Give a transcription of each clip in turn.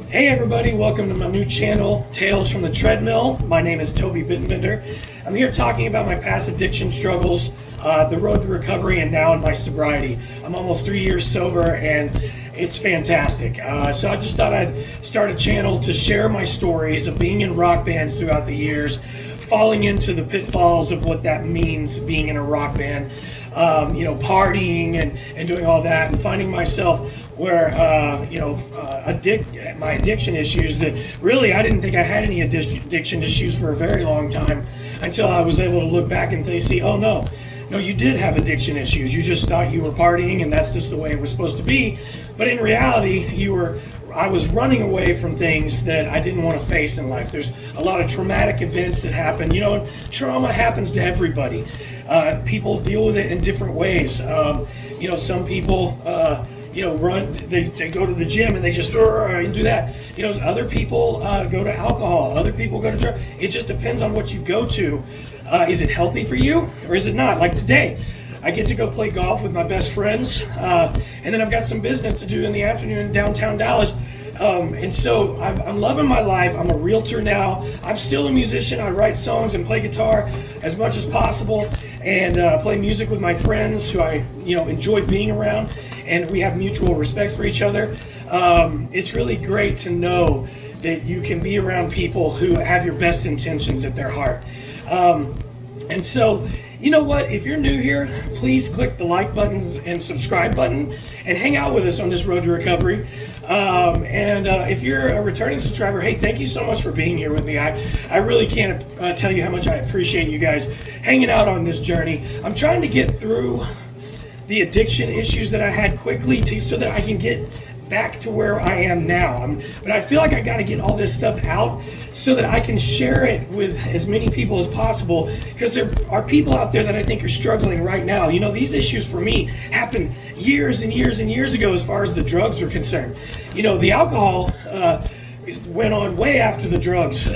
Hey everybody, welcome to my new channel, Tales from the Treadmill. My name is Toby Bittenbender. I'm here talking about my past addiction struggles, the road to recovery, and now in my sobriety. I'm almost 3 years sober and it's fantastic. So I just thought I'd start a channel to share my stories of being in rock bands throughout the years, falling into the pitfalls of what that means being in a rock band, partying and doing all that, and finding myself where, my addiction issues that really I didn't think I had any addiction issues for a very long time until I was able to look back and see, oh no, you did have addiction issues. You just thought you were partying and that's just the way it was supposed to be. But in reality, I was running away from things that I didn't want to face in life. There's a lot of traumatic events that happen. Trauma happens to everybody. People deal with it in different ways. Some people, they go to the gym and they just do that. Other people go to alcohol. Other people go to drugs. It just depends on what you go to. Is it healthy for you or is it not? Like today, I get to go play golf with my best friends, and then I've got some business to do in the afternoon in downtown Dallas. And so I'm loving my life. I'm a realtor now. I'm still a musician. I write songs and play guitar as much as possible, and play music with my friends who I enjoy being around, and we have mutual respect for each other. It's really great to know that you can be around people who have your best intentions at their heart. And so, you know what? If you're new here, please click the like buttons and subscribe button and hang out with us on this road to recovery. If you're a returning subscriber, hey, thank you so much for being here with me. I really can't tell you how much I appreciate you guys hanging out on this journey. I'm trying to get through the addiction issues that I had quickly so that I can get back to where I am now. But I feel like I got to get all this stuff out so that I can share it with as many people as possible, because there are people out there that I think are struggling right now. These issues for me happened years and years and years ago as far as the drugs are concerned. The alcohol went on way after the drugs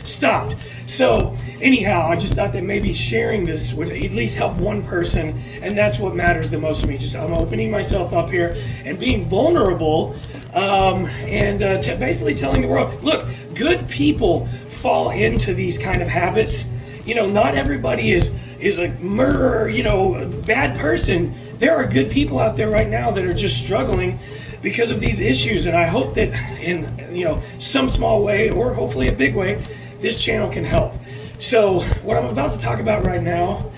stopped. So anyhow, I just thought that maybe sharing this would at least help one person, and that's what matters the most to me. I'm opening myself up here and being vulnerable, basically telling the world, look, good people fall into these kind of habits. Not everybody is a murderer, a bad person. There are good people out there right now that are just struggling because of these issues, and I hope that in some small way, or hopefully a big way, this channel can help. So what I'm about to talk about right now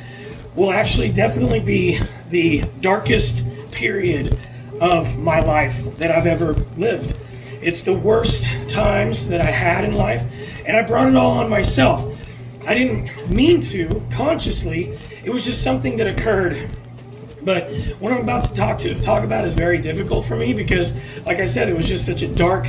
will actually definitely be the darkest period of my life that I've ever lived. It's the worst times that I had in life, and I brought it all on myself. I didn't mean to consciously. It was just something that occurred. But what I'm about to talk about is very difficult for me because, like I said, it was just such a dark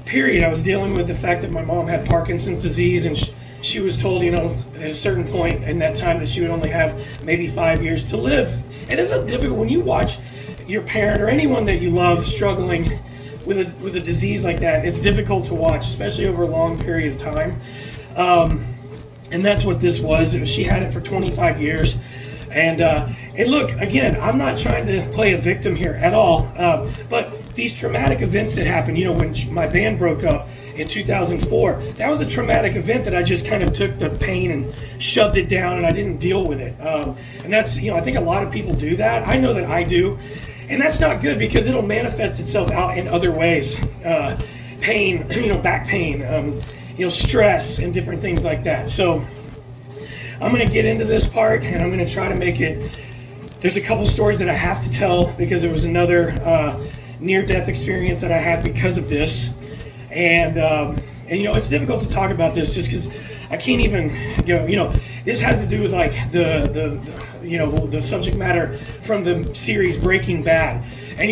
period. I was dealing with the fact that my mom had Parkinson's disease, and she was told, at a certain point in that time that she would only have maybe 5 years to live. And it's difficult when you watch your parent or anyone that you love struggling with a disease like that. It's difficult to watch, especially over a long period of time. And that's what this was. She had it for 25 years. And look, again, I'm not trying to play a victim here at all, but these traumatic events that happened, when my band broke up in 2004, that was a traumatic event that I just kind of took the pain and shoved it down, and I didn't deal with it. And that's, I think a lot of people do that. I know that I do. And that's not good because it'll manifest itself out in other ways. Pain, back pain, stress and different things like that. So I'm going to get into this part, and I'm going to try to make it. There's a couple stories that I have to tell because there was another near-death experience that I had because of this, and it's difficult to talk about this just because I can't even this has to do with like the subject matter from the series Breaking Bad, and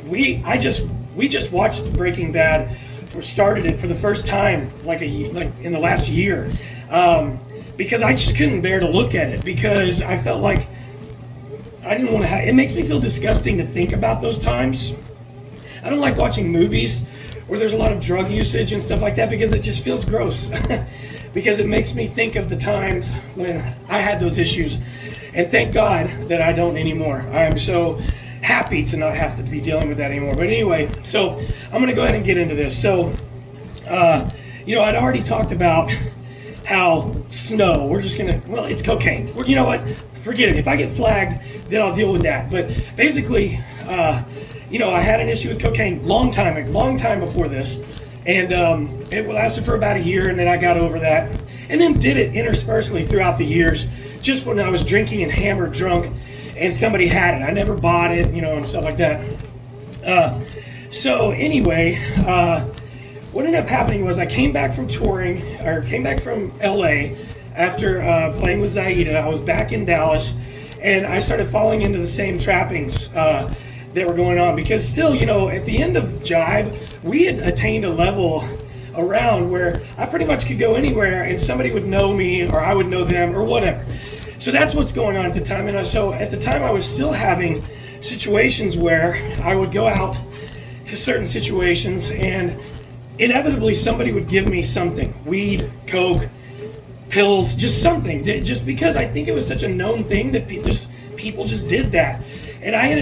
we just watched Breaking Bad, or started it for the first time like in the last year. Because I just couldn't bear to look at it, because I felt like I didn't want to it makes me feel disgusting to think about those times. I don't like watching movies where there's a lot of drug usage and stuff like that, because it just feels gross. Because it makes me think of the times when I had those issues, and thank God that I don't anymore. I'm so happy to not have to be dealing with that anymore. But anyway, so I'm going to go ahead and get into this. So, I'd already talked about how snow, we're just going to, well, it's cocaine. You know what? Forget it. If I get flagged, then I'll deal with that. But basically, I had an issue with cocaine long time before this. And it lasted for about a year, and then I got over that. And then did it interspersely throughout the years, just when I was drinking and hammered drunk, and somebody had it. I never bought it, and stuff like that. So anyway, what ended up happening was I came back from LA after playing with Zaida. I was back in Dallas, and I started falling into the same trappings that were going on, because still, at the end of Jibe, we had attained a level around where I pretty much could go anywhere and somebody would know me, or I would know them, or whatever. So that's what's going on at the time. And so at the time, I was still having situations where I would go out to certain situations, and inevitably somebody would give me something: weed, coke, pills, just something. Just because I think it was such a known thing that people just did that. And I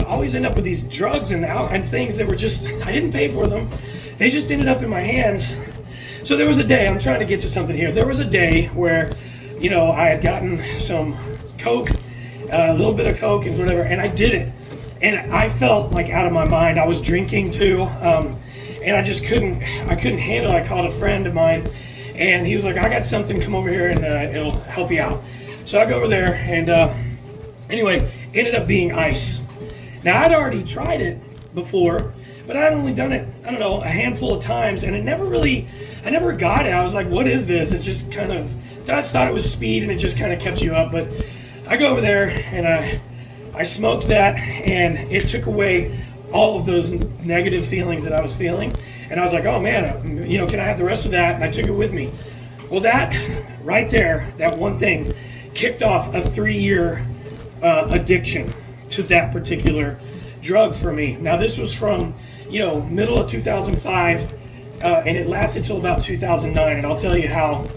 always end up with these drugs and things that were just, I didn't pay for them. They just ended up in my hands. So there was a day, I'm trying to get to something here. There was a day where, I had gotten some coke, a little bit of coke and whatever, and I did it. And I felt like out of my mind. I was drinking too, and I couldn't handle it. I called a friend of mine, and he was like, I got something, come over here and it'll help you out. So I go over there, and anyway, ended up being ice. Now, I'd already tried it before, but I'd only done it, a handful of times, and I never got it. I was like, what is this? It's just kind of, I just thought it was speed, and it just kind of kept you up. But I go over there, and I smoked that, and it took away all of those negative feelings that I was feeling. And I was like, oh man, can I have the rest of that? And I took it with me. Well, that right there, that one thing, kicked off a 3-year addiction to that particular drug for me. Now, this was from, middle of 2005, and it lasted till about 2009. And I'll tell you how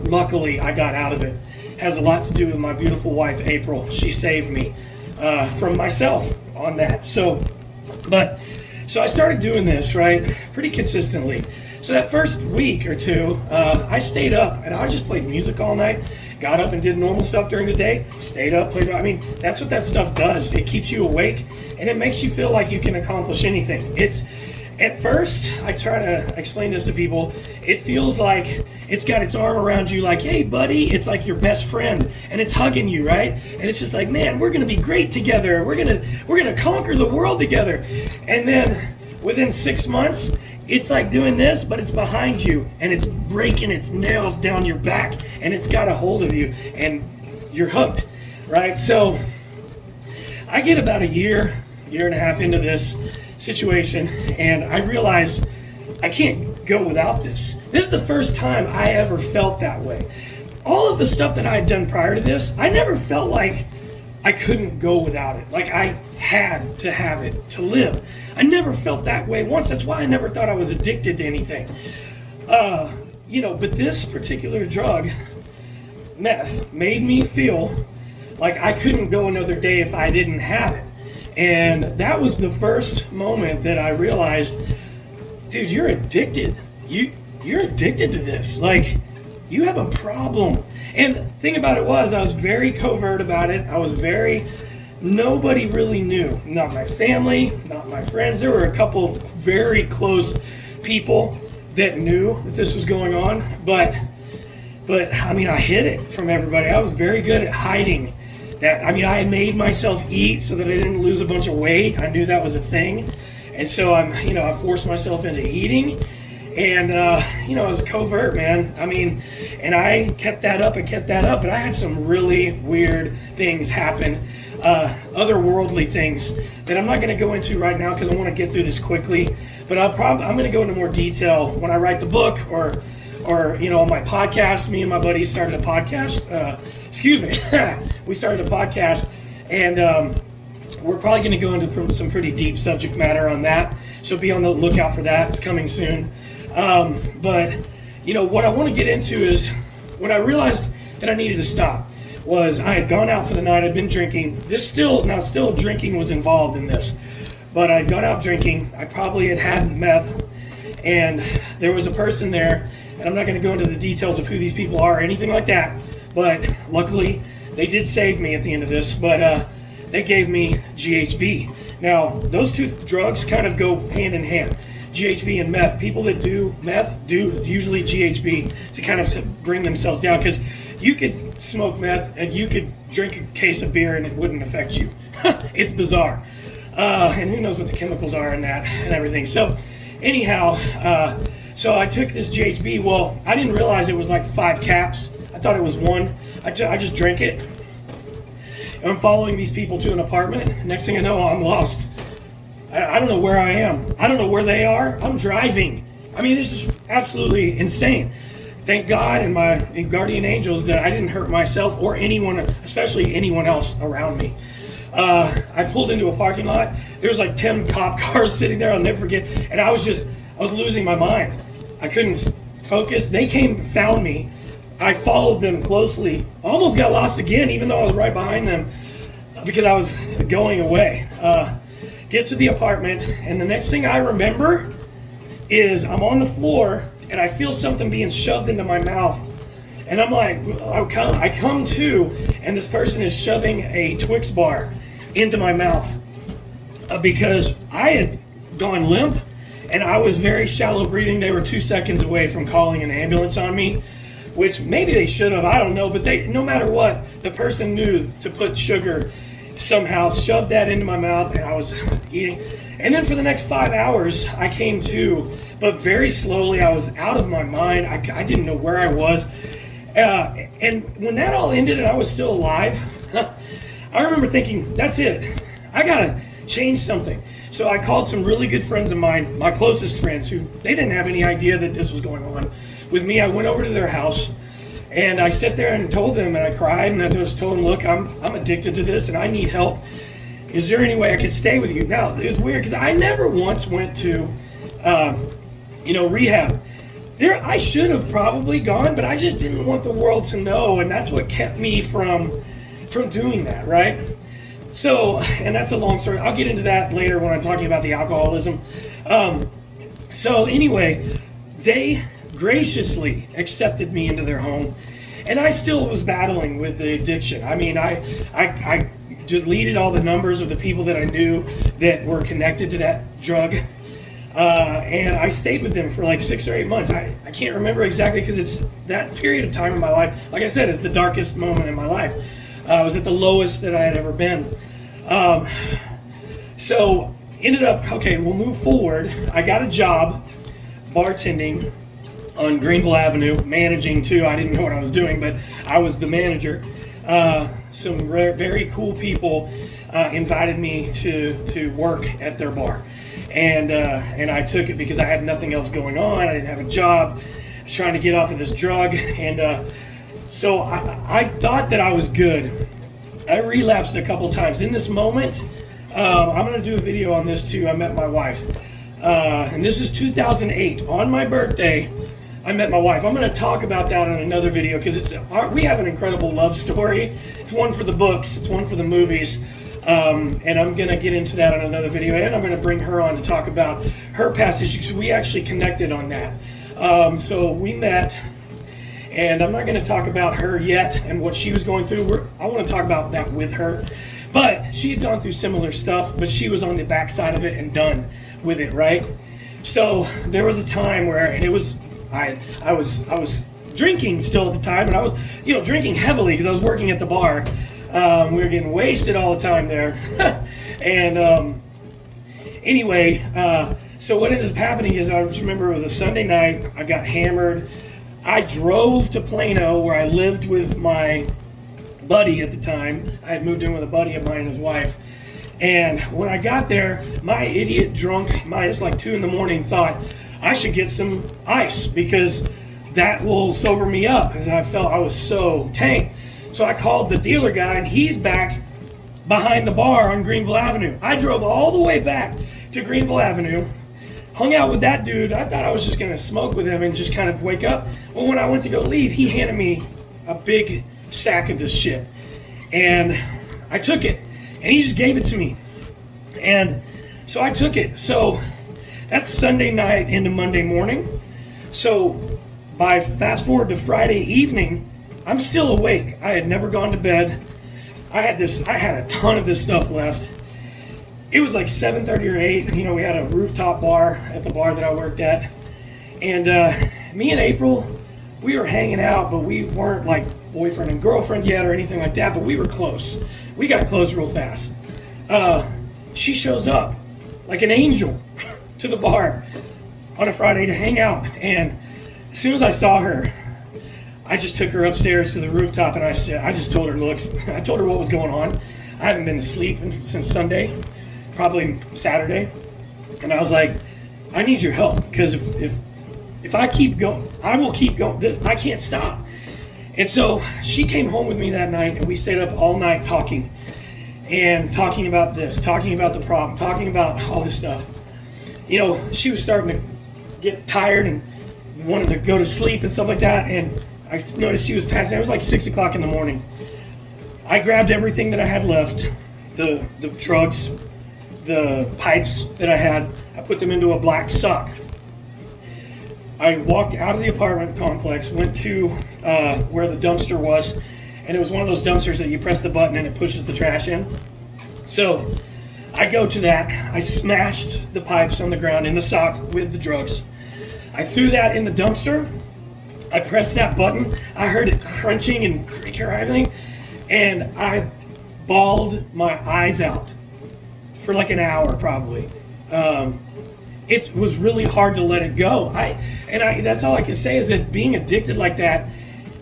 luckily I got out of it. It has a lot to do with my beautiful wife, April. She saved me from myself on that. So I started doing this, right, pretty consistently. So that first week or two, I stayed up, and I just played music all night. Got up and did normal stuff during the day, stayed up, played. That's what that stuff does. It keeps you awake, and it makes you feel like you can accomplish anything. At first, I try to explain this to people, it feels like it's got its arm around you like, hey, buddy, it's like your best friend, and it's hugging you, right? And it's just like, man, we're going to be great together. We're going to conquer the world together. And then within 6 months, it's like doing this, but it's behind you, and it's breaking its nails down your back, and it's got a hold of you, and you're hooked, right? So I get about a year and a half into this situation, and I realize I can't go without this. This is the first time I ever felt that way. All of the stuff that I had done prior to this, I never felt like I couldn't go without it. Like I had to have it to live. I never felt that way once. That's why I never thought I was addicted to anything. But this particular drug, meth, made me feel like I couldn't go another day if I didn't have it. And that was the first moment that I realized, dude, you're addicted. You're addicted to this. Like, you have a problem. And the thing about it was, I was very covert about it. Nobody really knew. Not my family, not my friends. There were a couple of very close people that knew that this was going on. But I hid it from everybody. I was very good at hiding that. I made myself eat so that I didn't lose a bunch of weight. I knew that was a thing. And so I forced myself into eating. And, it was covert, man. And I kept that up, but I had some really weird things happen, otherworldly things that I'm not going to go into right now because I want to get through this quickly. But I'm going to go into more detail when I write the book or on my podcast. Me and my buddy started a podcast. We started a podcast, and we're probably going to go into some pretty deep subject matter on that. So be on the lookout for that. It's coming soon. But what I want to get into is when I realized that I needed to stop was I had gone out for the night. I'd been drinking. Still drinking was involved in this, but I'd gone out drinking. I probably had meth, and there was a person there, and I'm not going to go into the details of who these people are or anything like that, but luckily they did save me at the end of this, but they gave me GHB. Now, those two drugs kind of go hand in hand. GHB and meth. People that do meth do usually GHB to kind of to bring themselves down, because you could smoke meth and you could drink a case of beer and it wouldn't affect you. It's bizarre. And who knows what the chemicals are in that and everything. So anyhow, so I took this GHB. Well, I didn't realize it was like 5 caps. I thought it was 1. I just drank it. I'm following these people to an apartment. Next thing I know, I'm lost. I don't know where I am. I don't know where they are. I'm driving. I mean, this is absolutely insane. Thank God and my guardian angels that I didn't hurt myself or anyone, especially anyone else around me. I pulled into a parking lot. There was like 10 cop cars sitting there. I'll never forget. And I was losing my mind. I couldn't focus. They came, found me. I followed them closely. Almost got lost again, even though I was right behind them, because I was going away. Get to the apartment, and the next thing I remember is I'm on the floor, and I feel something being shoved into my mouth. And I'm like, I come to, and this person is shoving a Twix bar into my mouth because I had gone limp, and I was very shallow breathing. They were 2 seconds away from calling an ambulance on me, which maybe they should have, I don't know, but no matter what, the person knew to put sugar, somehow shoved that into my mouth, and I was eating. And then for the next 5 hours, I came to, but very slowly. I was out of my mind. I didn't know where I was. And when that all ended and I was still alive, I remember thinking, that's it. I gotta change something. So I called some really good friends of mine, my closest friends, who they didn't have any idea that this was going on with me. I went over to their house, and I sat there and told them, and I cried, and I just told them, look, I'm addicted to this, and I need help. Is there any way I could stay with you? Now, it was weird, because I never once went to, rehab. I should have probably gone, but I just didn't want the world to know, and that's what kept me from doing that, right? So, and that's a long story. I'll get into that later when I'm talking about the alcoholism. So anyway, they graciously accepted me into their home, and I still was battling with the addiction. I mean, I deleted all the numbers of the people that I knew that were connected to that drug, and I stayed with them for like 6 or 8 months. I can't remember exactly, because it's that period of time in my life. Like I said, it's the darkest moment in my life. I was at the lowest that I had ever been. So ended up, okay, we'll move forward. I got a job bartending on Greenville Avenue, managing too. I didn't know what I was doing, but I was the manager. Some very cool people invited me to work at their bar, and I took it because I had nothing else going on. I didn't have a job. I was trying to get off of this drug, and so I thought that I was good. I relapsed a couple times. In this moment, I'm going to do a video on this too. I met my wife, and this is 2008. On my birthday, I met my wife. I'm going to talk about that on another video, because we have an incredible love story. It's one for the books. It's one for the movies. And I'm going to get into that on another video. And I'm going to bring her on to talk about her past issues. We actually connected on that. So we met, and I'm not going to talk about her yet and what she was going through. I want to talk about that with her. But she had gone through similar stuff, but she was on the backside of it and done with it, right? So there was a time where, and it was, I was drinking still at the time, and I was, drinking heavily because I was working at the bar. We were getting wasted all the time there. And anyway, so what ended up happening is, I just remember it was a Sunday night. I got hammered. I drove to Plano, where I lived with my buddy at the time. I had moved in with a buddy of mine and his wife. And when I got there, my idiot drunk, it's like 2 a.m, thought I should get some ice, because that will sober me up, because I felt I was so tanked. So I called the dealer guy, and he's back behind the bar on Greenville Avenue. I drove all the way back to Greenville Avenue, hung out with that dude. I thought I was just going to smoke with him and just kind of wake up. Well, when I went to go leave, he handed me a big sack of this shit. And I took it, and he just gave it to me. And so I took it. So that's Sunday night into Monday morning. So by fast forward to Friday evening, I'm still awake. I had never gone to bed. I had a ton of this stuff left. It was like 7:30 or 8. You know, we had a rooftop bar at the bar that I worked at. And me and April, we were hanging out, but we weren't like boyfriend and girlfriend yet or anything like that, but we were close. We got close real fast. She shows up like an angel to the bar on a Friday to hang out. And as soon as I saw her, I just took her upstairs to the rooftop, and I just told her, look, I told her what was going on. I haven't been to sleep since Sunday, probably Saturday. And I was like, I need your help, because if I keep going, I will keep going. I can't stop. And so she came home with me that night, and we stayed up all night talking about this, talking about the problem, talking about all this stuff. You know, she was starting to get tired and wanted to go to sleep and stuff like that. And I noticed she was passing. It was like 6 o'clock in the morning. I grabbed everything that I had left, the drugs, the pipes that I had. I put them into a black sock. I walked out of the apartment complex, went to where the dumpster was, and it was one of those dumpsters that you press the button and it pushes the trash in. So I go to that. I smashed the pipes on the ground in the sock with the drugs. I threw that in the dumpster. I pressed that button. I heard it crunching and crackling, and I bawled my eyes out for like an hour probably. It was really hard to let it go. That's all I can say is that being addicted like that,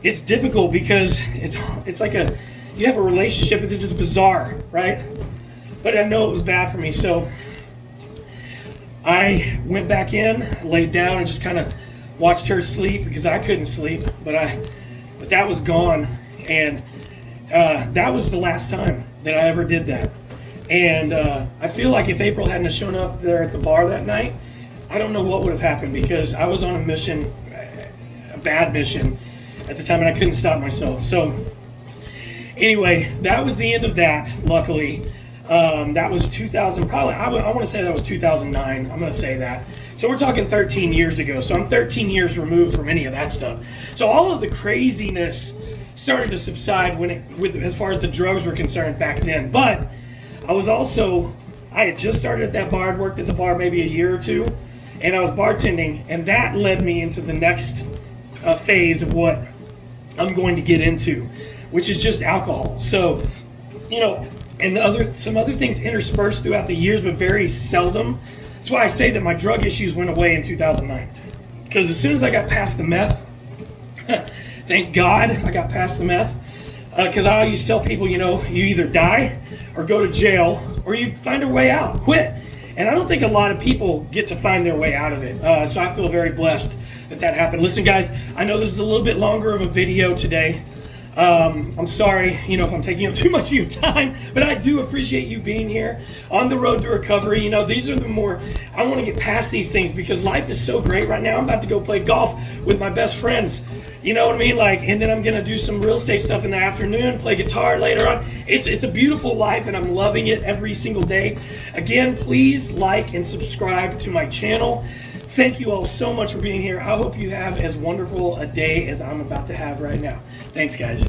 it's difficult because it's like you have a relationship, and this is bizarre, right? But I know it was bad for me, so I went back in, laid down, and just kind of watched her sleep because I couldn't sleep. But that was gone, and that was the last time that I ever did that. And I feel like if April hadn't have shown up there at the bar that night, I don't know what would have happened, because I was on a mission, a bad mission at the time, and I couldn't stop myself. So anyway, that was the end of that, luckily. That was 2000, probably, I want to say that was 2009. I'm going to say that. So we're talking 13 years ago. So I'm 13 years removed from any of that stuff. So all of the craziness started to subside as far as the drugs were concerned back then. But I had just started at that bar. I'd worked at the bar maybe a year or two, and I was bartending, and that led me into the next phase of what I'm going to get into, which is just alcohol. So, you know, and some other things interspersed throughout the years, but very seldom. That's why I say that my drug issues went away in 2009, because as soon as I got past the meth, thank God I got past the meth, because I used to tell people, you know, you either die or go to jail, or you find a way out, quit. And I don't think a lot of people get to find their way out of it. So I feel very blessed that happened. Listen, guys, I know this is a little bit longer of a video today. I'm sorry, you know, if I'm taking up too much of your time, but I do appreciate you being here on the road to recovery. You know, these are I want to get past these things because life is so great right now. I'm about to go play golf with my best friends. You know what I mean? And then I'm going to do some real estate stuff in the afternoon, play guitar later on. It's a beautiful life, and I'm loving it every single day. Again, please like and subscribe to my channel. Thank you all so much for being here. I hope you have as wonderful a day as I'm about to have right now. Thanks, guys.